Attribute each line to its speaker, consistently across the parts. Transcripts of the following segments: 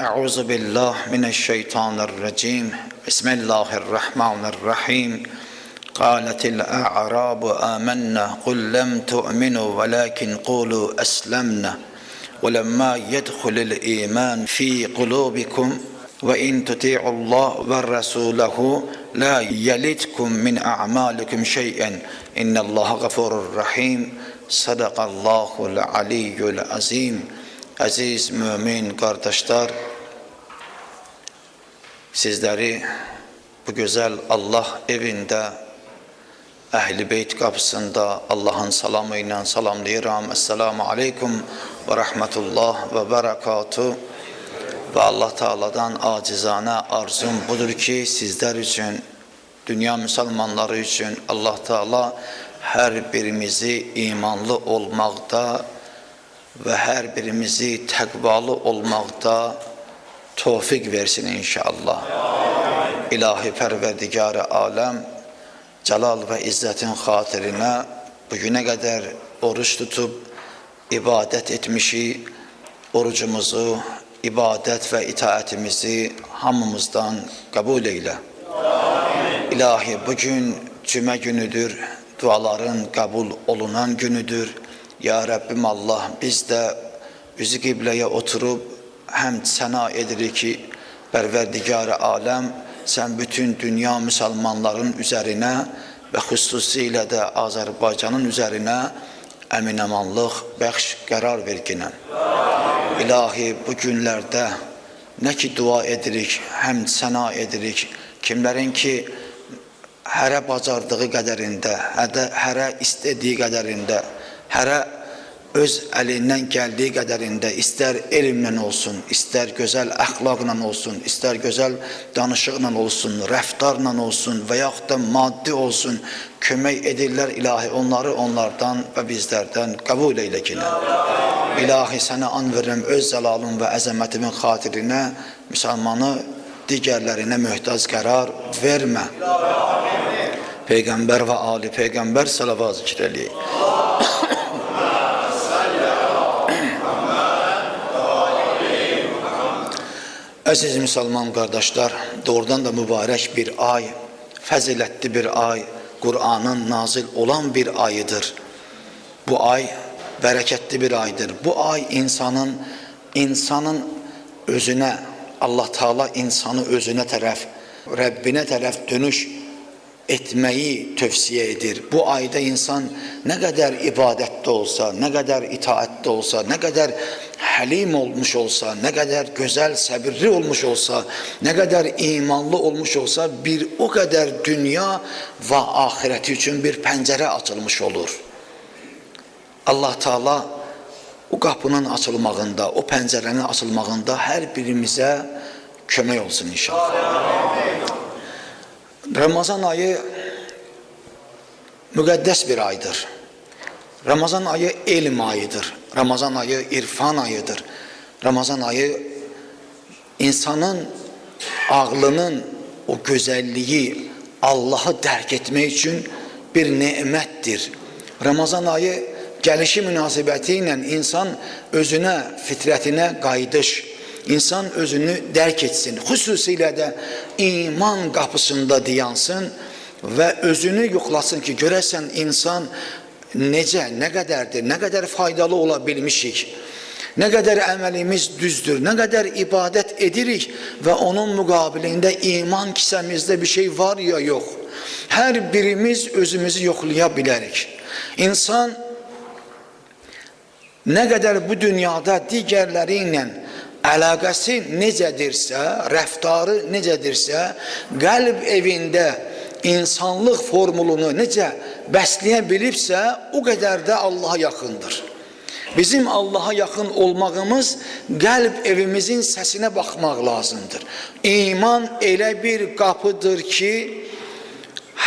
Speaker 1: أعوذ بالله من الشيطان الرجيم بسم الله الرحمن الرحيم قالت الأعراب آمنا قل لم تؤمنوا ولكن قولوا أسلمنا ولما يدخل الإيمان في قلوبكم وإن تطيعوا الله ورسوله لا يلدكم من أعمالكم شيئا إن الله غفور رحيم صدق الله العلي العظيم. Aziz mümin kardeşler, sizleri bu güzel Allah evinde, Ehl-i Beyt kapısında Allah'ın salamıyla salamlayıram. Esselamu Aleyküm ve Rahmetullah ve Berekatuhu. Ve Allah Teala'dan acizane arzum budur ki sizler için, dünya Müslümanları için Allah Teala her birimizi imanlı olmakta ve her birimizi tekvalı olmakta tevfik versin inşallah. İlahi Perverdigar-ı Alem, celal ve izzetin hatırına bugüne kadar oruç tutup ibadet etmişi, orucumuzu, ibadet ve itaatimizi hamımızdan kabul eyle. İlahi bugün cüme günüdür, duaların kabul olunan günüdür. Ya Rabbim Allah, biz de yüzü kıbleye oturup hem sena edirik ki Perverdigar-ı Alem, sen bütün dünya Müslümanların üzerine ve hususiyle de Azerbaycan'ın üzerine emin emanlık, bəxş, qərar ver ginen. İlahi bu günlerde ne ki dua edirik, hem sena edirik, kimlerin ki hərə bacardığı qədərində, hərə istediği qədərində, hərə öz əlindən gəldiyi qədərində, istər elmlə olsun, istər gözəl əxlaqla olsun, istər gözəl danışıqla olsun, rəftarla olsun və yaxud da maddi olsun, kömək edirlər ilahi, onları onlardan və bizlərdən qəbul eylə ki. İlahi sənə an verirəm öz zəlalın və əzəmətimin xatirinə, müsəlmanı digərlərinə möhtac qərar vermə. Peyğəmbər və Ali Peyğəmbər salavat zikr eləyək. Əziz Müslüman kardeşler, doğrudan da mübarek bir ay, fəzilətli bir ay, Kur'an'ın nazil olan bir ayıdır. Bu ay bereketli bir aydır. Bu ay insanın özüne, Allah Teala insanı özüne tərəf, Rabbine tərəf dönüş etmeyi tövsiye edir. Bu ayda insan ne kadar ibadette olsa, ne kadar itaatli olsa, ne kadar halim olmuş olsa, ne kadar güzel sabırlı olmuş olsa, ne kadar imanlı olmuş olsa, bir o kadar dünya ve ahireti için bir pencere açılmış olur. Allah Teala o kapının açılmağında, o pencerenin açılmağında her birimize kömək olsun inşallah. Ramazan ayı müqəddəs bir aydır. Ramazan ayı elm ayıdır. Ramazan ayı irfan ayıdır. Ramazan ayı insanın ağlının o güzelliği, Allah'ı dərk etmek için bir nimettir. Ramazan ayı gəlişi münasibətiyle insan özüne, fitrətine qayıdış, İnsan özünü dərk etsin, xüsusilə də iman qapısında dayansın və özünü yoxlasın ki, görəsən insan necə, nə qədərdir, nə qədər faydalı ola bilmişik, nə qədər əməlimiz düzdür, nə qədər ibadət edirik və onun müqabilində iman kisəmizdə bir şey var ya yox. Hər birimiz özümüzü yoxlaya bilərik. İnsan nə qədər bu dünyada digərləri ilə əlaqəsi necədirsə, rəftarı necədirsə, qəlb evində insanlıq formulunu necə bəsləyə bilibsə, o qədər də Allaha yaxındır. Bizim Allaha yaxın olmağımız qəlb evimizin səsinə baxmaq lazımdır. İman elə bir qapıdır ki,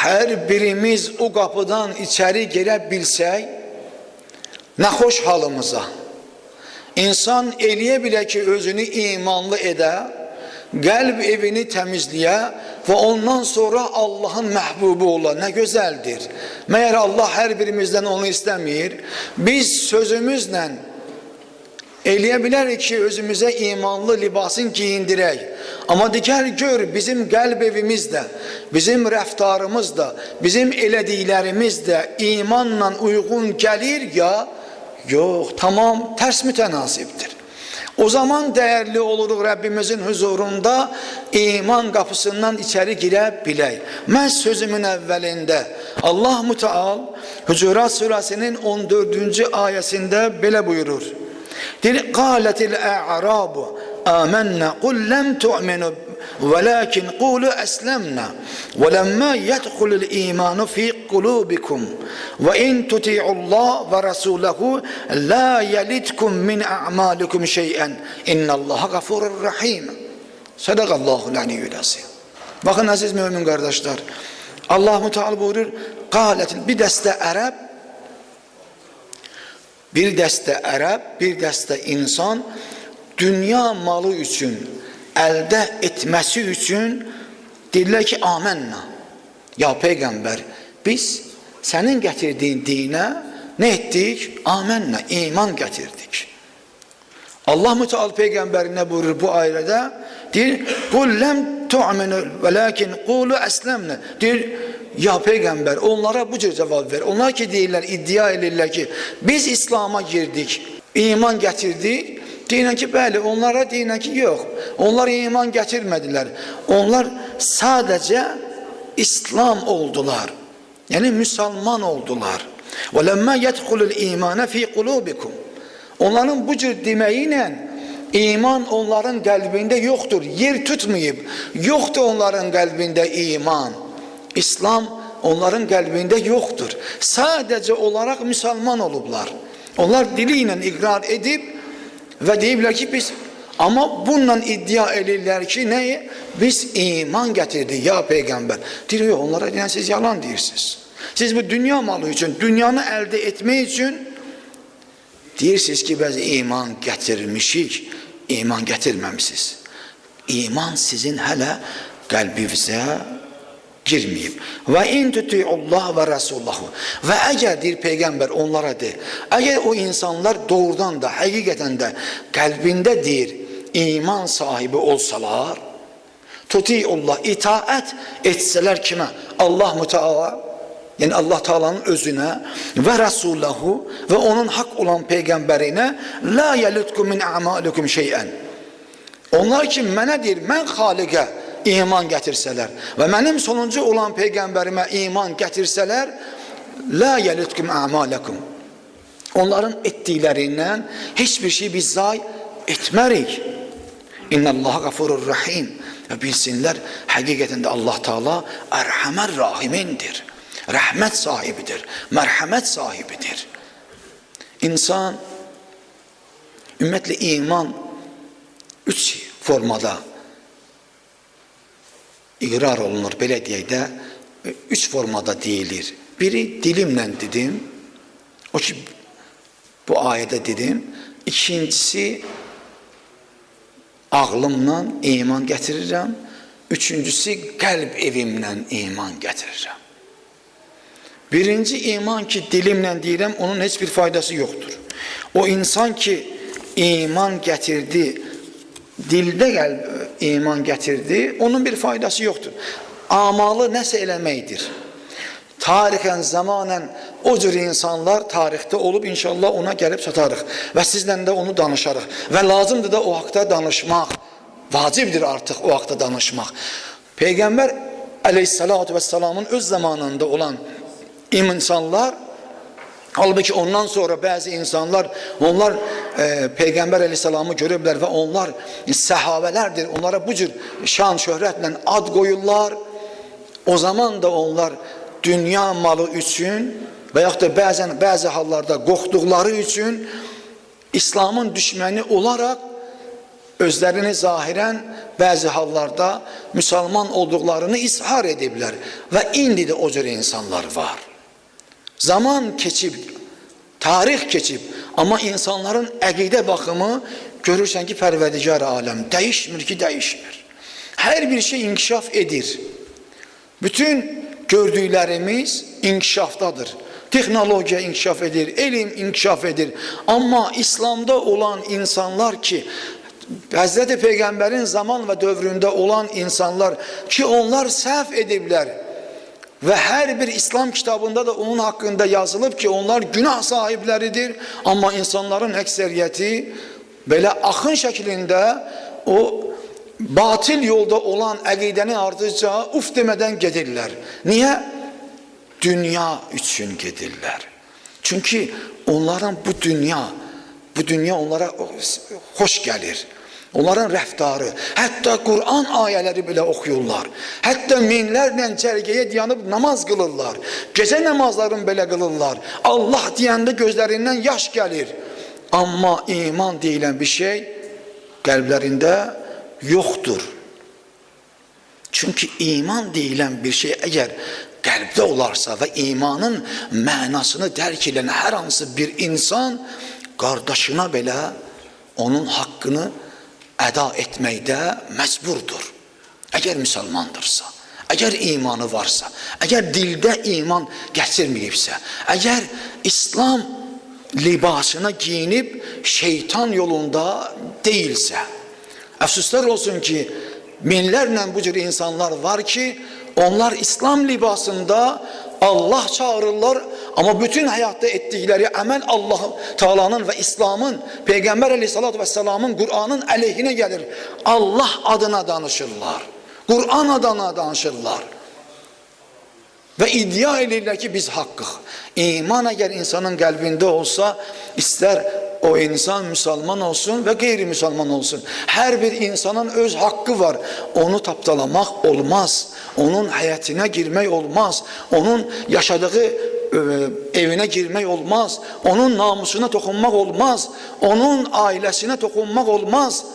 Speaker 1: hər birimiz o qapıdan içəri girə bilsək, nə xoş halımıza. İnsan eləyə bile ki özünü imanlı edə, qəlb evini təmizləyə və ondan sonra Allah'ın məhbubu ola, nə gözəldir. Məyər Allah hər birimizdən onu istəmir. Biz sözümüzlə Eləyə bilərik ki, özümüzə imanlı libasın giyindirək. Amma digər gör, bizim qəlb evimiz də, bizim rəftarımız da, bizim elədiklərimiz də imanla uyğun gəlir ya, yox, tamam, tərs mütənasibdir. O zaman dəyərli oluruq Rəbbimizin huzurunda iman qapısından içəri girə bilək. Mən sözümün əvvəlində Allah Müteal Hucurat surəsinin 14-cü ayəsində belə buyurur. Qâletil a'rabu âmennâ qul lem tu'minu velâkin qulu eslemnâ ve lemmâ yedhulul îmanu fî kulûbikum ve in tuti'ullâh ve rasûlehu lâ yelidkum min a'mâlikum şey'en innallâhe gafurur rahîm. Sadakallâhul aliyyul azîm. Bakın aziz mümin kardeşler, Allah Teala buyurur, qâletil bir dəstə ərəb, bir dəstə insan dünya malı üçün, əldə etməsi üçün deyirlər ki, amennə. Ya Peyğəmbər, biz sənin gətirdiyin dinə nə etdik? Amennə, iman gətirdik. Allah Müteal Peyğəmbərinə buyurur bu ayədə, deyir, qul lem tu'minu velakin qulu eslemne. Deyir, ya Peyğəmbər, onlara bu cür cavab ver. Onlar ki deyirlər, iddia edirlər ki, biz İslam'a girdik, iman gətirdik. Deyirlər ki, bəli, onlara deyirlər ki, yox. Onlar iman gətirmədilər. Onlar sadəcə İslam oldular. Yəni, müsəlman oldular. وَلَمَّا يَدْخُلُ الْاِيمَانَ ف۪ي قُلُوبِكُمْ. Onların bu cür deməyilə iman onların qəlbində yoxdur. Yer tutmayıb. Yoxdur onların qəlbində iman. İslam onların qəlbində yoxdur. Sadəcə olaraq müsəlman olublar. Onlar dili ilə iqrar edib və deyiblər ki, biz, amma bununla iddia edirlər ki, nəyi? Biz iman gətirdik ya Peyğəmbər. Deyir, yox, onlara deyən siz yalan deyirsiniz. Siz bu dünya malı üçün, dünyanı əldə etmək üçün deyirsiniz ki, bəzi iman gətirmişik, iman gətirməmişsiniz. İman sizin hələ qəlbinizə girməyib. Və in tuti'ullah və rasullahu. Və əgər deyir Peyğəmbər onlara deyir, əgər o insanlar doğrudan da, həqiqətən də qəlbində deyir, iman sahibi olsalar, tuti'ullah, itaət etsələr kimə? Allah Müteala, yəni Allah Taala'nın özünə və rasulahu və onun haqq olan Peyğəmbərinə la yelidkum min a'malikum şey'en. Onlar ki, mənə deyir, mən xaliqə iman gətirsələr və mənim sonuncu olan Peyğəmbərimə iman gətirsələr, la yelidkum a'malakum. Onların etdiklərindən heç bir şey biz zay etmərik. İnnallaha gafurur rahim. Və bilsinlər, həqiqətən də Allah Taala ərhəmər rahimindir. Rəhmət sahibidir, mərhəmət sahibidir. İnsan, ümumiyyətlə iman 3 formada iqrar olunur, belə deyək də, 3 formada deyilir. Biri dilimlə dedim, o ki, bu ayədə dedim. İkincisi, ağlımla iman gətirirəm. Üçüncüsü, qəlb evimlə iman gətirirəm. Birinci iman ki, dilimlə deyirəm, onun heç bir faydası yoxdur. O insan ki, iman gətirdi, dildə iman gətirdi, onun bir faydası yoxdur. Amalı nəsə eləməkdir. Tarixən, zamanən o cür insanlar tarixdə olub, inşallah ona gəlib çatarıq və sizlə də onu danışarıq və lazımdır da o haqda danışmaq, vacibdir artıq o haqda danışmaq. Peyğəmbər əleyhissalatu vesselamın öz zamanında olan insanlar, halbuki ondan sonra bəzi insanlar, onlar Peyğəmbər əleyhissalamı görüblər və onlar səhabələrdir, onlara bu cür şan şöhrətlə ad qoyurlar. O zaman da onlar dünya malı üçün və yaxud da bəzi hallarda qorxduqları üçün İslamın düşməni olaraq özlərini zahirən bəzi hallarda müsəlman olduqlarını izhar ediblər və indi də o cür insanlar var. Zaman keçib, tarix keçib, amma insanların əqidə baxımı görürsən ki, Pərverdigar aləm dəyişmir ki, dəyişmir. Hər bir şey inkişaf edir. Bütün gördüklərimiz inkişafdadır. Teknolojiya inkişaf edir, elm inkişaf edir. Amma İslamda olan insanlar ki, Hazreti Peygamberin zaman ve dövründe olan insanlar ki onlar səhv ediblər ve her bir İslam kitabında da onun hakkında yazılıb ki onlar günah sahipləridir. Amma insanların ekseriyyəti belə axın şəklində o batil yolda olan əqidəni ardıca uf demədən gedirlər. Niyə? Dünya üçün gedirlər. Çünkü onların bu dünya onlara hoş gelir. Onların rəftarı, hətta Kur'an ayələri belə oxuyurlar. Hətta minlərlə cərgəyə dayanıb namaz qılırlar. Gecə namazlarını belə qılırlar. Allah deyəndə gözlərindən yaş gəlir. Amma iman deyilən bir şey qəlblərində yoxdur. Çünkü iman deyilən bir şey əgər qəlbdə olarsa və imanın mənasını dərk edən hər hansı bir insan qardaşına belə onun haqqını əda etməkdə məcburdur. Əgər müsəlmandırsa, əgər imanı varsa, əgər dildə iman gətirməyibsə, əgər İslam libasına giyinib şeytan yolunda deyilsə. Əfsuslar olsun ki, minlərlə bu cür insanlar var ki, onlar İslam libasında Allah çağırırlar ama bütün hayatta ettikleri əməl Allah Taala'nın ve İslam'ın, Peygamber Aleyhisselatü Vesselam'ın, Kur'an'ın aleyhine gelir. Allah adına danışırlar. Kur'an adına danışırlar. Ve iddia edirlər ki biz haqqıq. İman eğer insanın kalbinde olsa, ister o insan Müslüman olsun ve gayrimüslim olsun. Her bir insanın öz hakkı var. Onu tapdalamak olmaz. Onun hayatına girmek olmaz. Onun yaşadığı evine girmek olmaz. Onun namusuna dokunmak olmaz. Onun ailesine dokunmak olmaz.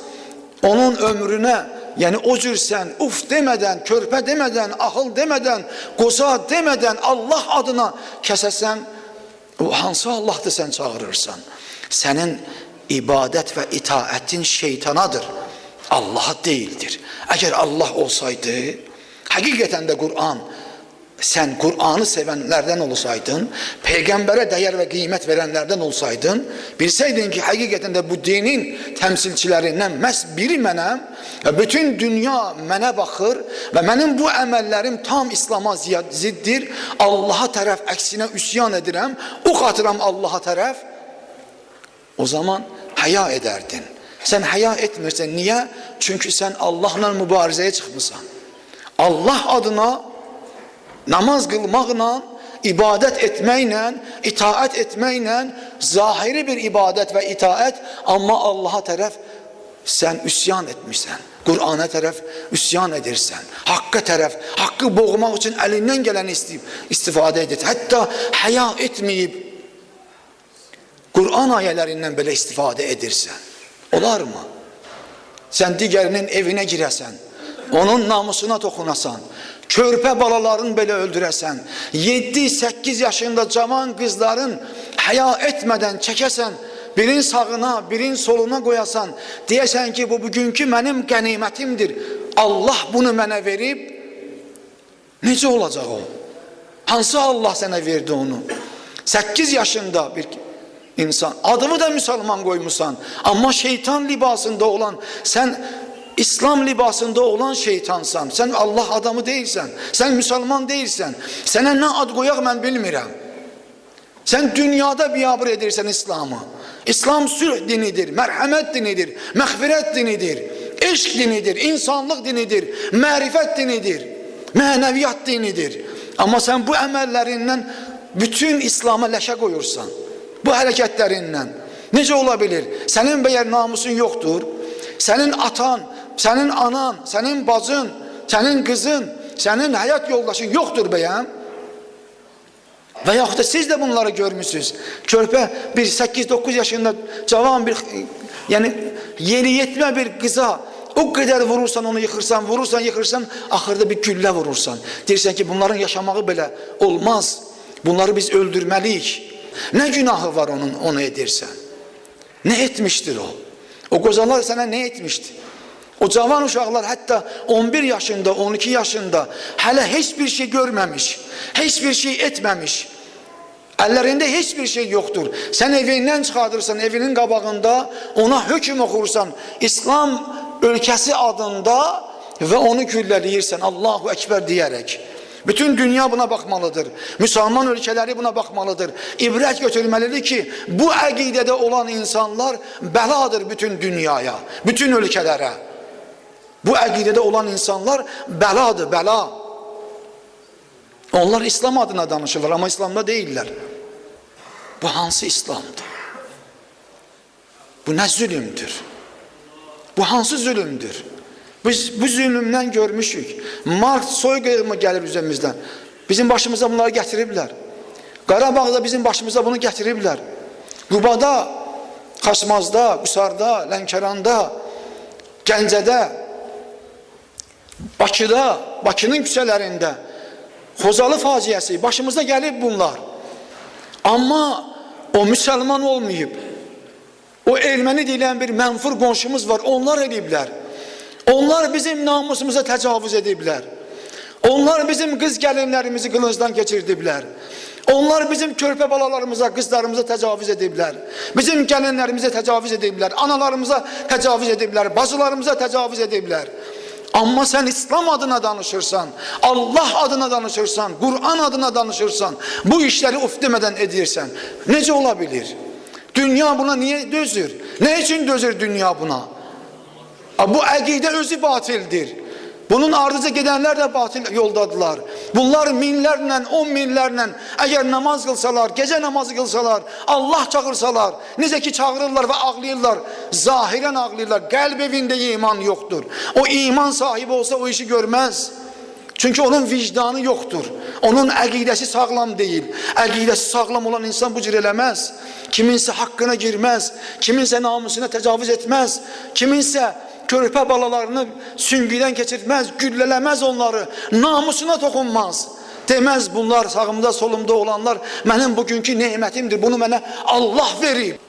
Speaker 1: Onun ömrüne, yani o cür sen uf demeden, körpe demeden, ahıl demeden, qoza demeden Allah adına kəsəsən, o hansı Allah'tı sen çağırırsan? Senin ibadet ve itaatin şeytanadır. Allah'a değildir. Eğer Allah olsaydı, hakikaten de Kur'an, sen Kur'an'ı sevenlerden olsaydın, peygambere değer ve kıymet verenlerden olsaydın, bilseydin ki hakikaten de bu dinin temsilçilerinden məhz biri mənəm, bütün dünya mənə baxır ve benim bu emellerim tam İslam'a ziddir, Allah'a taraf əksine üsyan edirəm, ox atıram Allah'a taraf, o zaman haya ederdin. Sen haya etmirsen niye? Çünkü sen Allah'la mübarizeye çıkmışsan. Allah adına namaz kılmakla, ibadet etmekle, itaat etmekle, zahiri bir ibadet ve itaat ama Allah'a taraf sen üsyan etmişsen. Kur'an'a taraf üsyan edirsən. Hakka taraf, hakkı boğmak için elinden geleni istifade edir. Hatta haya etmeyip Kur'an ayelerinden böyle istifade edirsən. Olar mı? Sen diğerinin evine giresen, onun namusuna dokunasan, körpe balaların böyle öldüresen, 7-8 yaşında cavan kızların haya etmeden çekesen, birin sağına, birin soluna koyasan, diyesen ki bu bugünkü benim ganimetimdir. Allah bunu mənə verip, necə olacak o? Hansı Allah sana verdi onu? 8 yaşında bir insan, adımı da Müslüman koymuşsan ama şeytan libasında olan, sen İslam libasında olan şeytansan, sen Allah adamı değilsen, sen Müslüman değilsen, sana ne ad koyak ben bilmirəm. Sen dünyada biabır edirsən İslam'ı. İslam sülh dinidir, merhamet dinidir, mağfiret dinidir, eşk dinidir, insanlık dinidir, marifet dinidir, mənəviyyat dinidir. Ama sen bu emellerinden bütün İslam'a leşe koyursan, bu hareketlerinden necə olabilir? Senin beyer namusun yoktur. Senin atan, senin anan, senin bacın, senin kızın, senin hayat yoldaşın yoktur beyan. Veyahut da siz de bunları görmüşsünüz. Körpe bir 8-9 yaşında cavan bir, yani yeni yetme bir kıza o kadar vurursan, onu yıkırsan, vurursan, yıkırsan, ahırda bir gülle vurursan. Dersen ki bunların yaşamağı bile olmaz. Bunları biz öldürmeliyik. Ne günahı var onun, onu edersen? Ne etmiştir o? O kocalar sana ne etmişti? O cavan uşaqlar hatta 11 yaşında, 12 yaşında hələ heç bir şey görmemiş, heç bir şey etmemiş. Əllərində heç bir şey yoxdur. Sən evindən çıxardırsan, evinin qabağında ona hökm oxursan, İslam ölkəsi adında və onu güllələyirsən, Allahu Ekber deyərək. Bütün dünya buna baxmalıdır. Müsəlman ölkələri buna baxmalıdır. İbrət götürməlidir ki, bu əqidədə olan insanlar bəladır bütün dünyaya, bütün ölkələrə. Bu əqidədə olan insanlar bəladır, bəla. Onlar İslam adına danışırlar, amma İslamda deyirlər. Bu hansı İslamdır? Bu nə zülümdür? Bu hansı zülümdür? Biz bu zülümdən görmüşük. Mark soyqırımı gəlir üzəmizdən. Bizim başımıza bunları gətiriblər. Qarabağda bizim başımıza bunu gətiriblər. Qubada, Xaçmazda, Qusarda, Lənkəranda, Gəncədə, Bakıda, Bakının küçələrində Xozalı faciəsi başımıza gəlib bunlar. Amma o müsəlman olmayıb. O erməni deyilən bir mənfur qonşumuz var, onlar ediblər. Onlar bizim namusumuza təcavüz ediblər. Onlar bizim qız gəlinlərimizi qılıncdan keçirdiblər. Onlar bizim körpə balalarımıza, qızlarımıza təcavüz ediblər. Bizim gəlinlərimizə təcavüz ediblər. Analarımıza təcavüz ediblər. Bacılarımıza təcavüz ediblər. Amma sən İslam adına danışırsan, Allah adına danışırsan, Qur'an adına danışırsan, bu işləri uf demədən edirsən. Necə ola bilir? Dünya buna niyə dözür? Ne için dözür dünya buna? Bu əqidə özü batildir. Bunun ardıca gedənlər də batil yoldadılar. Bunlar minlərlə, 10 minlərlə əgər namaz qılsalar, gecə namazı qılsalar, Allah çağırsalar, necə ki çağırırlar və ağlayırlar, zahirən ağlayırlar, qəlb evində iman yoxdur. O iman sahibi olsa o işi görməz. Çünki onun vicdanı yoxdur. Onun əqidəsi sağlam deyil. Əqidəsi sağlam olan insan bu cür eləməz. Kiminsə haqqına girməz, kiminsə namusuna təcavüz etməz, kiminsə körpə balalarını süngüdən keçirtməz, güllələməz onları, namusuna toxunmaz. Deməz bunlar sağımda solumda olanlar mənim bugünkü nemətimdir, bunu mənə Allah verib.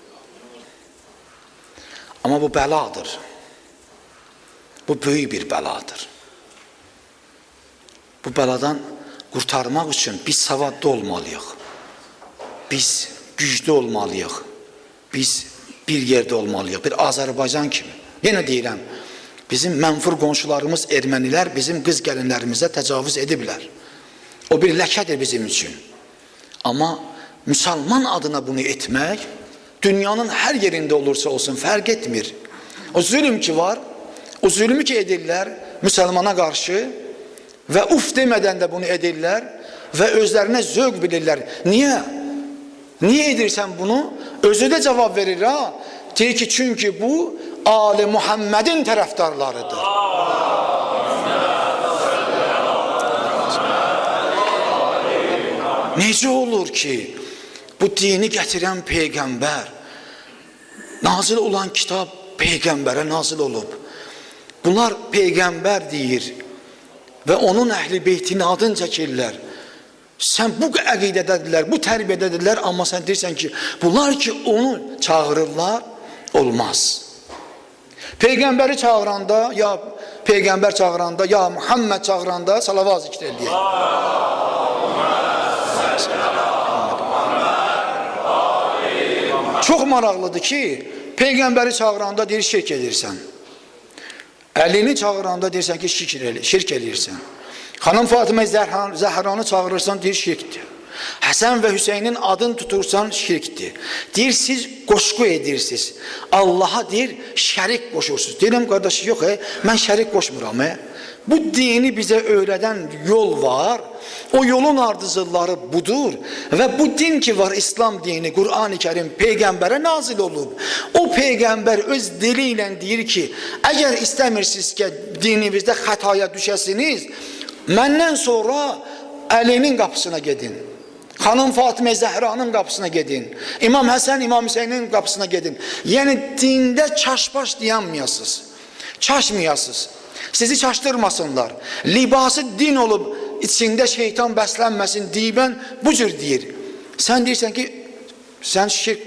Speaker 1: Amma bu bəladır. Bu böyük bir bəladır. Bu bəladan qurtarmaq üçün biz savadlı olmalıyıq. Biz güclü olmalıyıq. Biz bir yerdə olmalıyıq, bir Azərbaycan kimi. Yenə deyirəm, bizim mənfur qonşularımız ermənilər bizim qız gəlinlərimizə təcavüz ediblər. O bir ləkədir bizim üçün. Amma müsəlman adına bunu etmək, dünyanın hər yerində olursa olsun fərq etmir. O zülüm ki var, o zülmü ki edirlər müsəlmana qarşı və uf demədən də bunu edirlər və özlərinə zövq bilirlər. Niyə? Niyə edirsən bunu? Özü də cavab verir ha. Deyir ki, çünki bu Ali Muhammedin tərəfdarlarıdır. Necə olur ki, bu dini gətirən Peyğəmbər, nazil olan kitab Peyğəmbərə nazil olub. Bunlar Peyğəmbər deyir və onun əhl-i beytini adın çəkirlər. Sən bu əqidədədirlər, bu tərbiyədədirlər, amma sən deyirsən ki, bunlar ki onu çağırırlar, olmaz. Peyğəmbəri çağıranda, ya Peyğəmbər çağıranda, ya Muhammed çağıranda salavat zikr eləyir. Çox maraqlıdır ki, Peyğəmbəri çağıranda deyir, şirk edirsən. Əlini çağıranda deyirsən ki, şirk edirsən. Xanım Fatimə Zəhranı çağırırsan, deyir, şirkdir. Həsən və Hüseynin adını tutursan, şirkdir. Deyir, siz qoşqu edirsiniz. Allaha deyir, şərik qoşursunuz. Deyirəm, qardaş, yox, mən şərik qoşmuram. Bu dini bizə öyrədən yol var. O yolun ardıcılları budur. Və bu din ki var, İslam dini, Qur'an-ı Kerim Peyğəmbərə nazil olub. O Peyğəmbər öz dili ilə deyir ki, əgər istəmirsiniz ki, dininizdə xətaya düşəsiniz, məndən sonra Əlinin qapısına gedin. Xanım Fatimə Zəhranın qapısına gedin. İmam Həsən, İmam Hüseynin qapısına gedin. Yəni dində çaşbaş dayanmayasınız. Çaşmayasınız. Sizi çaşdırmasınlar. Libası din olub içində şeytan bəslənməsin deyibən bu cür deyir. Sən deyirsən ki, sən şirk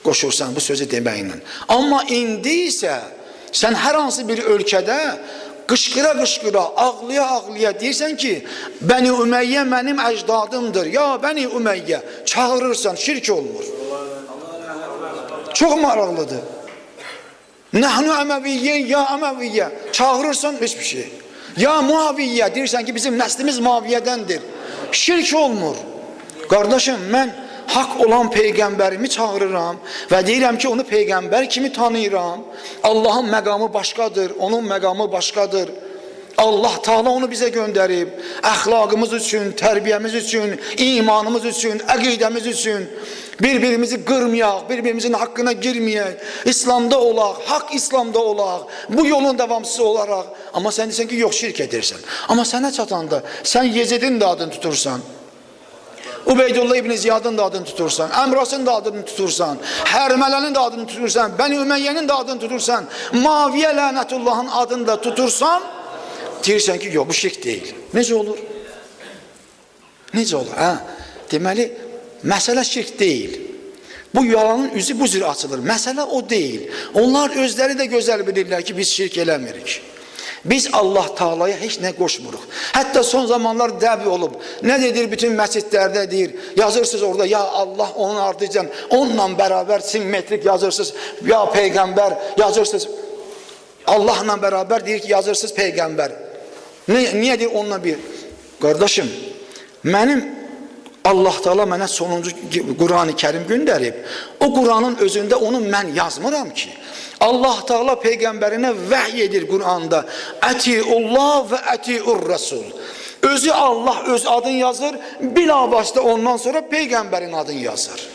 Speaker 1: qoşursan bu sözü deməklə. Amma indi isə sən hər hansı bir ölkədə qışqıra qışqıra, ağlıya ağlıya deyirsən ki, Bəni Ümeyyə mənim əcdadımdır. Ya Bəni Ümeyyə, çağırırsan, şirk olmur. Çox maraqlıdır. Nəhnu Əməviyyə, ya Əməviyyə, çağırırsan hiçbir şey. Ya Muaviyyə, deyirsən ki, bizim nəslimiz Muaviyyədəndir. Şirk olmur. Qardaşım, mən haqq olan Peyğəmbərimi çağırıram və deyirəm ki, onu Peyğəmbər kimi tanıyıram. Allahın məqamı başqadır, onun məqamı başqadır. Allah Teala onu bizə göndərib. Əxlaqımız üçün, tərbiyəmiz üçün, imanımız üçün, əqidəmiz üçün. Bir-birimizi qırmayaq, bir-birimizin haqqına girməyək. İslamda olaq, haqq İslamda olaq. Bu yolun davamçısı olaraq. Amma sən deyirsən ki, yox, şirk edirsən. Amma sənə çatanda, sən Yezidin də adını tutursan. Ubeydullah ibn Ziyadın da adını tutursan, Əmrasın da adını tutursan, Hərmələnin də adını tutursan, Bəni Üməyyənin də adını tutursan, Muaviyyə lənətullahın adını da tutursan, deyirsən ki, yox, bu şirk deyil. Necə olur? Necə olur? Deməli, məsələ şirk deyil. Bu yalanın üzü bu cür açılır. Məsələ o deyil. Onlar özləri də gözəl bilirlər ki, biz şirk eləmirik. Biz Allah Taala'ya heç nə qoşmuruq. Hətta son zamanlar dəbi olub. Nə dedir bütün məscidlərdə deyir. Yazırsınız orada ya Allah onun ardıcan onunla bərabər simmetrik yazırsınız. Ya Peyğəmbər yazırsınız. Allahla bərabər deyir ki yazırsınız Peyğəmbər. Niyə deyir onunla bir? Qardaşım, mənim Allah Teala mənə sonuncu Qur'an-ı Kərim göndərib. O Qur'anın özündə onu mən yazmıram ki. Allah Teala Peyğəmbərinə vəhy edir Qur'anda. Ətiullah və ətiur Rasul. Özü Allah öz adını yazır, bilavasitə ondan sonra Peyğəmbərin adını yazır.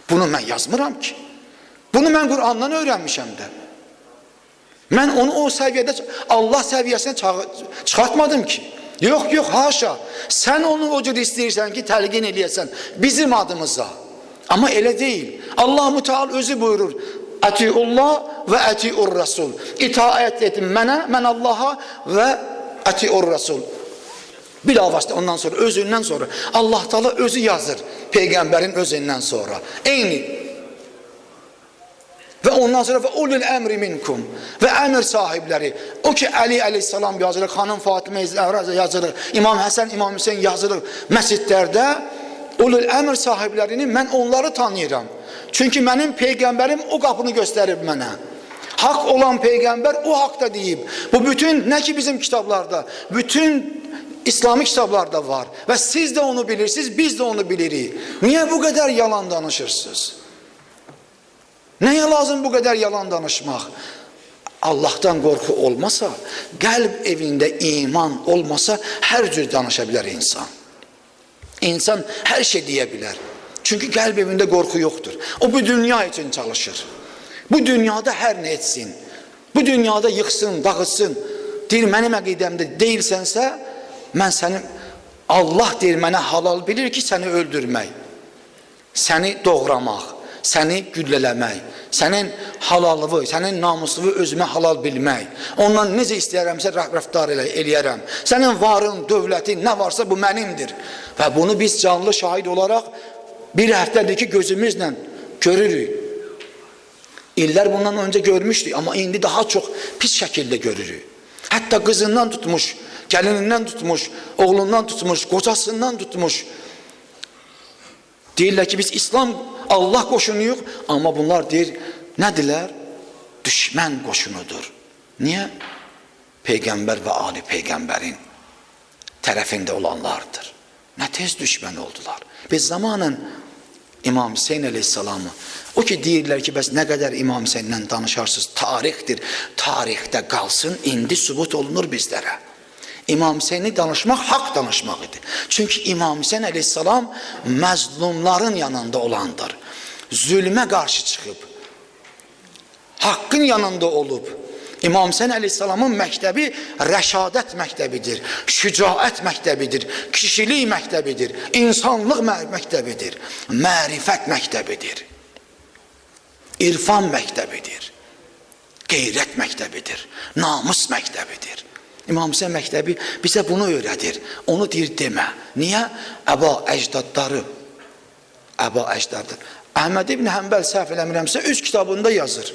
Speaker 1: Bunu mən yazmıram ki. Bunu mən Qur'andan öyrənmişəm də. Mən onu o səviyyədə, Allah səviyyəsinə çıxartmadım ki. Yox, yox, haşa. Sən onu o cür istəyirsən ki, təlqin eləyəsən bizim adımıza. Amma elə deyil. Allah-u Teala özü buyurur. Ətiullah və ətiur Rasul. İtaət edin mənə, mən Allaha və ətiur Rasul. Bilavasitə ondan sonra, özündən sonra Allah Teala özü yazır Peyğəmbərin özündən sonra. Eyni. Və ondan sonra və ulul əmri minkum və əmr sahibləri. O ki Əli əleyhissalam yazılır, xanım Fatimə yazılır, İmam Həsən, İmam Hüseyin yazılır məscidlərdə. Ulul əmr sahiblərini mən onları tanıyıram. Çünki mənim Peyğəmbərim o qapını göstərib mənə. Haqq olan Peyğəmbər o haqda deyib. Bu bütün, nə ki bizim kitablarda, bütün İslami kitablarda var. Və siz də onu bilirsiniz, biz də onu bilirik. Niyə bu qədər yalan danışırsınız? Nəyə lazım bu qədər yalan danışmaq? Allahdan qorxu olmasa, qəlb evində iman olmasa, hər cür danışa bilər insan. İnsan hər şey deyə bilər. Çünki qəlb evində qorxu yoxdur. O bu dünya üçün çalışır. Bu dünyada hər nə etsin. Bu dünyada yıxsın, dağıtsın. Deyir, mənim əqidəmdə deyilsənsə, mən sənin, Allah deyir, mənə halal bilir ki, səni öldürmək, səni doğramaq, səni güllələmək, sənin halallığı, sənin namusluğu özümə halal bilmək, ondan necə istəyərəmsə rəftar eləyərəm, sənin varın, dövlətin, nə varsa bu mənimdir. Və bunu biz canlı şahid olaraq bir həftədir ki, gözümüzlə görürük. İllər bundan öncə görmüşdük, amma indi daha çox pis şəkildə görürük. Hətta qızından tutmuş, gəlinindən tutmuş, oğlundan tutmuş, qocasından tutmuş. Deyirlər ki, biz İslam, Allah qoşunuyuq, amma bunlar deyir, nədirlər? Düşmən qoşunudur. Niyə? Peyğəmbər və Ali Peyğəmbərin tərəfində olanlardır. Nə tez düşmən oldular. Biz zamanən İmam Hüseyin əleyhissalamı, o ki deyirlər ki, bəs nə qədər İmam Hüseyndən danışarsınız, tarixdir, tarixdə qalsın, indi sübut olunur bizlərə. İmam Hüseyni danışmaq haqq danışmaq idi. Çünki İmam Hüseyin əleyhissalam məzlumların yanında olandır. Zülmə qarşı çıxıb, haqqın yanında olub. İmam Hüseyin əleyhissalamın məktəbi rəşadət məktəbidir, şücaət məktəbidir, kişilik məktəbidir, insanlıq məktəbidir, mərifət məktəbidir, irfan məktəbidir, qeyrət məktəbidir, namus məktəbidir. İmam Hüseyin məktəbi bizə bunu öyrədir. Onu deyir demə. Niyə? Əba əcdadları. Əba əcdadları. Əhməd ibn Həmbəl səhv eləmirəmsə öz kitabında yazır.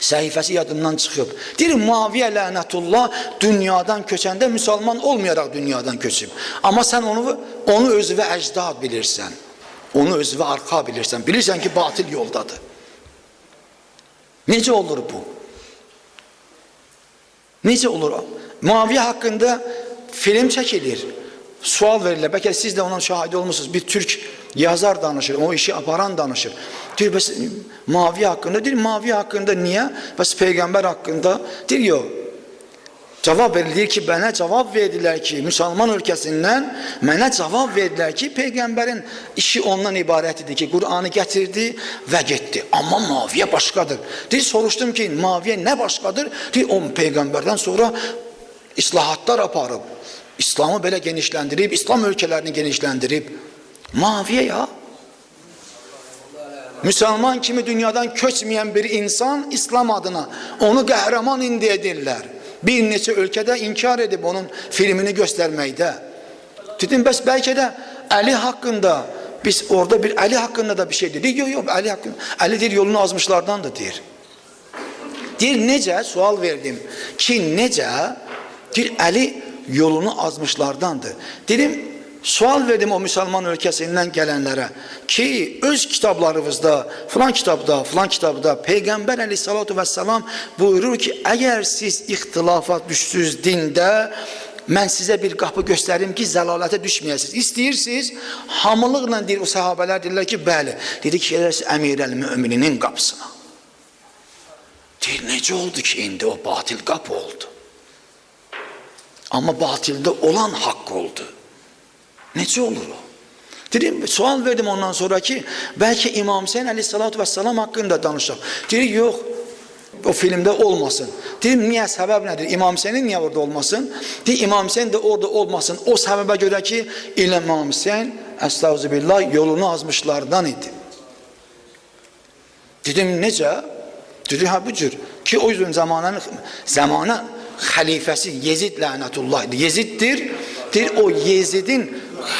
Speaker 1: səhifəsi yadından çıxıb. Deyir, Muaviyə lənətullah dünyadan köçəndə müsəlman olmayaraq dünyadan köçüb. Amma sən onu özünə əcdad bilirsən. Onu özünə arxa bilirsən. Bilirsən ki, batil yoldadır. Necə olur bu? Necə olur? Muaviyə haqqında film çəkilir. Sual verirlər. Bəlkə siz də onun şahidi olmuşsunuz. Bir türk yazar danışır, o işi aparan danışır. Deyir, bəs Muaviyə haqqında, deyir, Muaviyə haqqında niyə? Bəs Peyğəmbər haqqında, deyir, yox. Cavab verilir ki, mənə cavab verdilər ki, müsəlman ölkəsindən mənə cavab verdilər ki, Peyğəmbərin işi ondan ibarət idi ki, Qur'anı gətirdi və getdi. Amma Muaviyə başqadır. Deyir, soruşdum ki, Muaviyə nə başqadır? Deyir, o Peyğəmbərdən sonra islahatlar aparıb, İslamı belə genişləndirib, İslam ölkələrini genişləndirib. Muaviyə ya. Müsəlman kimi dünyadan köçməyən bir insan İslam adına onu qəhrəman indi edirlər. Bir neçə ölkədə inkar edib onun filmini göstərməkdə. Dedim, bəs bəlkə də Əli haqqında, biz orada bir Əli haqqında da bir şey dedik. Yox, Əli haqqında. Əli deyir, yolunu azmışlardan da deyir. Deyir, necə? Sual verdim ki, necə? Deyir, Əli yolunu azmışlardandır. Dedim, sual verdim o müsəlman ölkəsindən gələnlərə ki, öz kitablarınızda, filan kitabda Peyğəmbər əleyhissalatu vesselam buyurur ki, əgər siz ixtilafa düşsünüz dində, mən sizə bir qapı göstərim ki, zəlalətə düşməyəsiniz. İstəyirsiniz, hamılıqla deyir, o səhabələr deyirlər ki, bəli. Dedi ki, gələsiz əmirəl-mümininin qapısına. Deyir, necə oldu ki, indi o batil qapı oldu. Amma batildə olan haqq oldu. Necə olur o? Dedim, sual verdim ondan sonra ki, bəlkə İmam Hüseyin əleyhissalatu vesselam haqqında danışaq. Deyir, yox, o filmdə olmasın. Dedim, niyə, səbəb nədir? İmam Hüseynin niyə orada olmasın? Deyir, İmam Hüseyin də orada olmasın. O səbəbə görə ki, İmam Hüseyin, əstəğfirullah, yolunu azmışlardan idi. Dedim, necə? Dedi, ha bu cür. Ki, o yüzden zamana xəlifəsi Yezid lənətullah idi. Yeziddir. Deyir, o Yezidin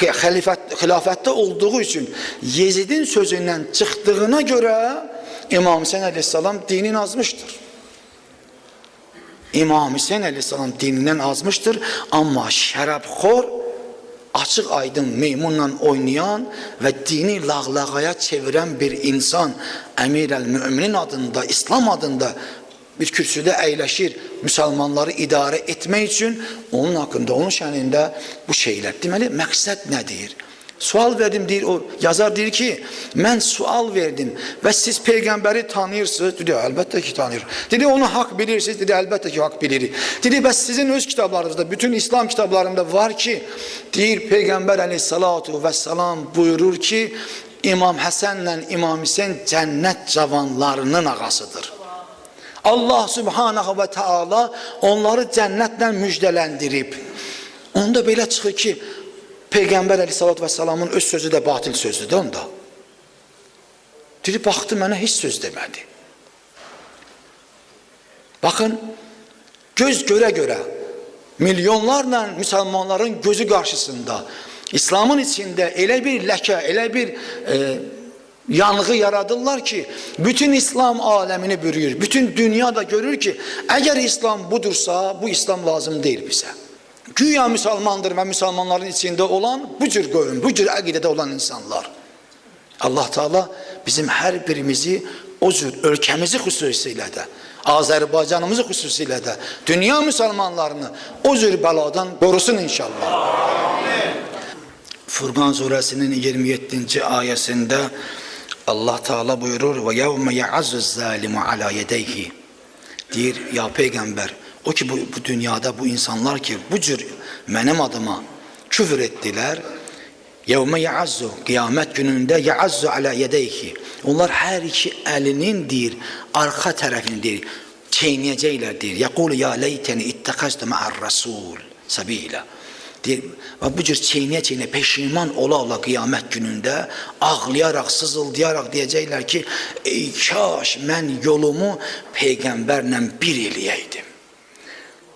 Speaker 1: xilafətdə olduğu üçün Yezidin sözündən çıxdığına görə İmam Hüseyin əleyhissalam dinini azmışdır. İmam Hüseyin əleyhissalam dinindən azmışdır, amma şərəbxor, açıq aydın meymunla oynayan və dini lağlağaya çevirən bir insan Əmirəl-Müminin adında, İslam adında bir kürsüdə əyləşir, müsəlmanları idarə etmək üçün onun haqqında, onun şənində bu şeylər. Deməli, məqsəd nədir? Sual verdim, deyir, o yazar deyir ki, mən sual verdim və siz Peyğəmbəri tanıyırsınız. Dedi, əlbəttə ki tanıyır. Dedi, onu haqq bilirsiniz. Dedi, əlbəttə ki haqq bilirik. Dedi, bəs sizin öz kitablarınızda, bütün İslam kitablarında var ki, deyir, Peyğəmbər əleyhissalatu vesselam buyurur ki, İmam Həsənlə İmam Hüseyin cənnət cavanlarının ağasıdır. Allah Subhanahu ve Teala onları cənnətlə müjdələndirib. Onda belə çıxır ki, Peyğəmbər əleyhissalatu vesselamın öz sözü də batil sözdür onda. Dedi, baxdı mənə heç söz demədi. Baxın, göz görə-görə milyonlarla müsəlmanların gözü qarşısında İslamın içində elə bir ləkə, elə bir yanğı yaradırlar ki, bütün İslam aləmini bürüyür. Bütün dünya da görür ki, əgər İslam budursa, bu İslam lazım deyil bizə. Güya müsəlmandır və müsəlmanların içində olan bu cür qövm, bu cür əqidədə olan insanlar. Allah Teala bizim hər birimizi o cür ölkəmizi xüsusilə də, Azərbaycanımızı xüsusilə də, dünya müsəlmanlarını o cür bəladan qorusun inşallah. Furqan surəsinin 27-ci ayəsində Allah Teala buyurur ve yevme ya'azzuz zalimu ala yedeyhi. Deyir, ya Peyğəmbər, o ki bu dünyada bu insanlar ki bu cür mənim adıma küfür etdilər, yevme ya'azzu, qiyamət günündə ya'azzu ala yedeyhi. Onlar hər iki əlinin deyir, arxa tərəfini deyir, çeynəyəcəklər deyir. Yaqulu ya leyteni ittəxəzdu ma'ar rasul sabila. Deyir, və bu cür çeynəyə-çeynəyə peşiman ola-ola qiyamət günündə ağlayaraq, sızıldayaraq deyəcəklər ki, ey kaş mən yolumu Peyğəmbərlə bir eləyəydim.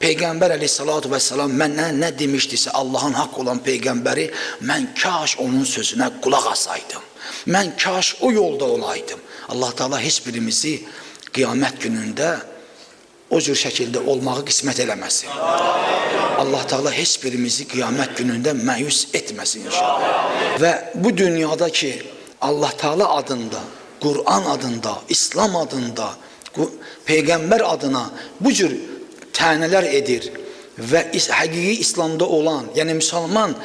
Speaker 1: Peyğəmbər əleyhissalatu vesselam mənə nə demişdirsə Allahın haqq olan Peyğəmbəri, mən kaş onun sözünə qulaq asaydım. Mən kaş o yolda olaydım. Allah Teala heç birimizi
Speaker 2: qiyamət günündə o cür şəkildə olmağı qismət eləməsin. Allah Teala heç birimizi qiyamət günündə məyus etməsin inşallah. Və bu dünyada ki Allah Teala adında, Kur'an adında, İslam adında, Peygamber adına bu cür tənələr edir və həqiqi İslamda olan, yəni Müslüman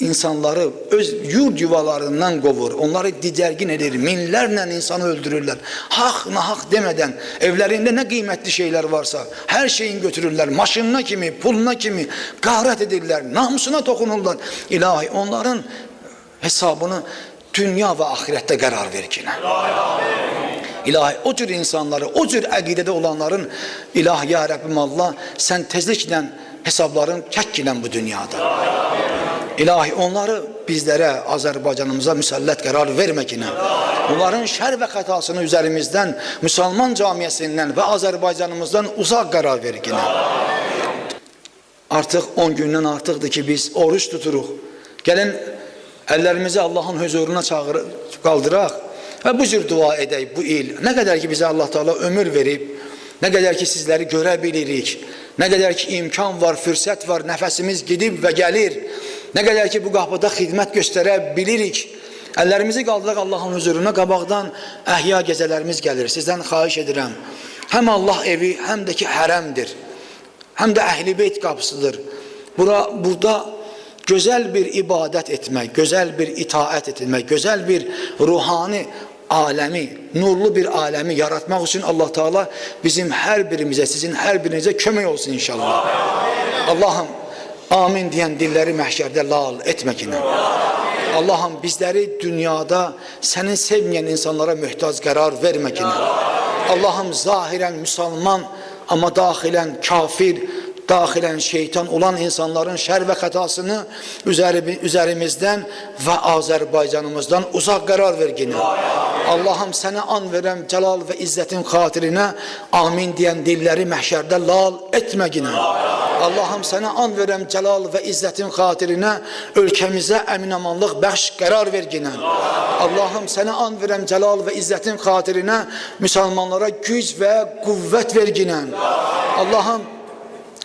Speaker 2: insanları öz yurd yuvalarından qovur, onları didərgin edir, minlərlə insanı öldürürlər, haq nahaq demədən, evlərində nə qiymətli şeylər varsa, hər şeyini götürürlər, maşınına kimi, puluna kimi qahrət edirlər, namusuna toxunurlar. İlahi onların hesabını dünya və ahirətdə qərar ver ki. İlahi o cür insanları, o cür əqidədə olanların, İlahi ya Rəbbim Allah, sən tezliklə hesabların çəkilən bu dünyada. İlahi onları bizlərə, Azərbaycanımıza müsəllət qərar verməkinə, onların şər və xətasını üzerimizdən, Müslüman camiyyəsindən və Azərbaycanımızdan uzaq qərar verginə. Artıq 10 gündən artıqdır ki biz oruç tuturuq. Gəlin əllərimizi Allahın huzuruna qaldıraq və bu cür dua edək bu il. Nə qədər ki bizə Allah Teala ömür verib, nə qədər ki sizləri görə bilirik, nə qədər ki imkan var, fürsət var, nəfəsimiz gidib və gəlir, nə qədər ki bu qapıda xidmət göstərə bilirik, əllərimizi qaldıraq Allahın huzuruna, qabaqdan əhya gecələrimiz gəlir. Sizdən xahiş edirəm, həm Allah evi, həm də ki hərəmdir, həm də Əhl-i Beyt qapısıdır. Burada gözəl bir ibadət etmək, gözəl bir itaət etmək, gözəl bir ruhani aləmi, nurlu bir aləmi yaratmaq üçün Allah Teala bizim hər birimizə, sizin hər birinizə kömək olsun inşallah. Allah'ım amin deyən dilləri məhşərdə lal etməkinə. Allah'ım bizləri dünyada sənin sevməyən insanlara möhtac qərar verməkinə. Allah'ım zahirən Müslüman ama daxilən kafir, daxilən şeytan olan insanların şər və xətasını üzerimizdən və Azərbaycanımızdan uzaq qərar verginə. Allah'ım sənə an verəm cəlal və izzətin xatirinə amin deyən dilləri məhşərdə lal etməginə. Allah'ım sənə an verəm cəlal və izzətin xatirinə ölkəmizə əminamanlıq bəxş qərar verginə. Allah'ım sənə an verəm cəlal və izzətin xatirinə müsəlmanlara güc və qüvvət verginə. Allah'ım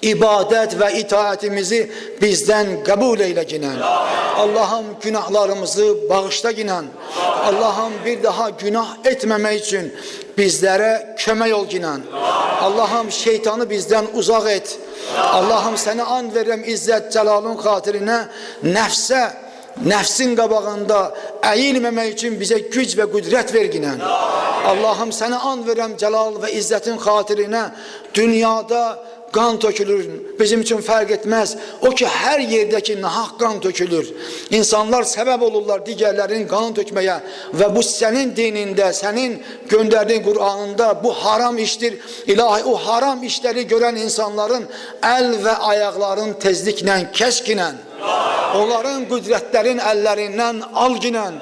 Speaker 2: İbadet ve itaatimizi bizden kabul eyle ginen. Allah'ım günahlarımızı bağışla ginen. Allah'ım bir daha günah etmemek için bizlere kömək ol ginen. Allah'ım şeytanı bizden uzak et. Allah'ım seni and verem izzet celalın xatirinə nefsin qabağında əyilməmək için bize güc ve qüdrət verginən. Allah'ım seni and verem celal ve izzetin xatirinə dünyada kan tökülür, bizim için fark etmez. O ki her yerdeki nahak kan tökülür. İnsanlar sebep olurlar digərlərin kan tökmeye ve bu senin dininde, senin gönderdiğin Kur'an'ında bu haram iştir. İlahi o haram işleri gören insanların el ve ayakların tezliklə, kəskilə, onların qüdrətlərin əllərindən al ginən.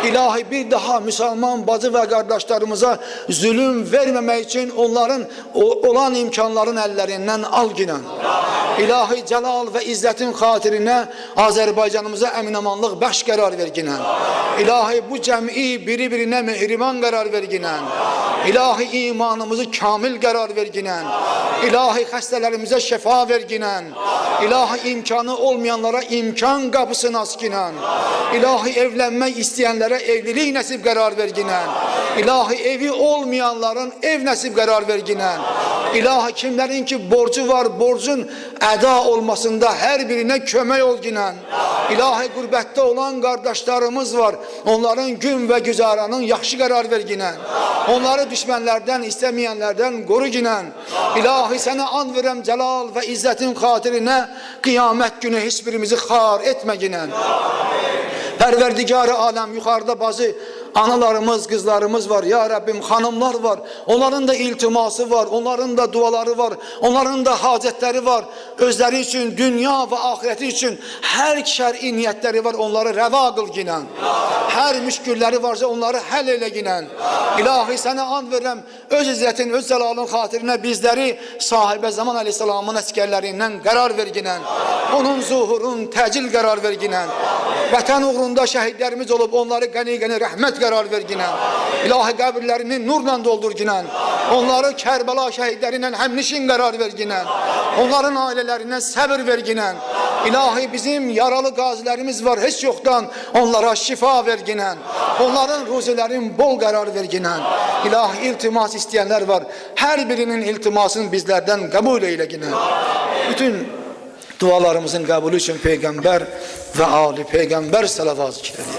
Speaker 2: İlahi bir daha Müslüman bacı ve kardeşlerimize zulüm vermemek için onların olan imkanların ellerinden al ginen. İlahi celal ve izzetin xatirinə Azerbaycanımıza əminamanlıq bəxş qərar ver ginen. İlahi bu cəmi biri-birinə mehriban qərar ver ginen. İlahi imanımızı kamil qərar ver ginen. İlahi xəstələrimizə şəfa ver ginen. İlahi imkanı olmayanlara imkan qapısını aç ginen. İlahi evlenmek isteyenlere evlilik nəsib qərar ver ginen. İlahi evi olmayanların ev nəsib qərar ver ginen. İlahi kimlerin ki borcu var, borcun əda olmasında her birine kömək ol ginen. İlahi qürbətdə olan kardeşlerimiz var, onların gün ve güzaranın yaxşı qərar ver ginen. Onları düşmənlərdən, istəməyənlərdən qoru ginen. İlahi sənə and verəm celal ve izzetin xatirinə qiyamət günü heç birimizi xar etmə ginen. Pərverdigar-ı aləm yuxarıda bazı analarımız, kızlarımız var. Ya Rabbim hanımlar var. Onların da iltiması var. Onların da duaları var. Onların da hacetleri var. Özleri için, dünya ve ahireti için her şer'i niyetleri var. Onları reva kıl ginen. Her müşkülleri varsa onları hel eyle ginen. İlahi sana and verem. Öz izzetin, öz celalın hatirine bizleri sahibe zaman aleyhisselamın əskerlerinden karar ver ginen. Onun zuhurun tecil karar ver ginen. Vətən uğrunda şəhidlərimiz olub, onları qəni-qəni rəhmət qərar verginən. İlahi qəbirlərini nurla doldur ginən. Onları Kərbəla şəhidləri ilə həmnişin qərar verginən. Onların ailələrinə səbir verginən. İlahi bizim yaralı qazilərimiz var, heç yoxdan onlara şifa verginən. Onların ruzilərin bol qərar verginən. İlahi iltimas istəyənlər var, hər birinin iltimasını bizlərdən qəbul eyləginən. Bütün dualarımızın qəbulü üçün Peyğəmbər və Ali Peyğəmbər salavat zikr edir.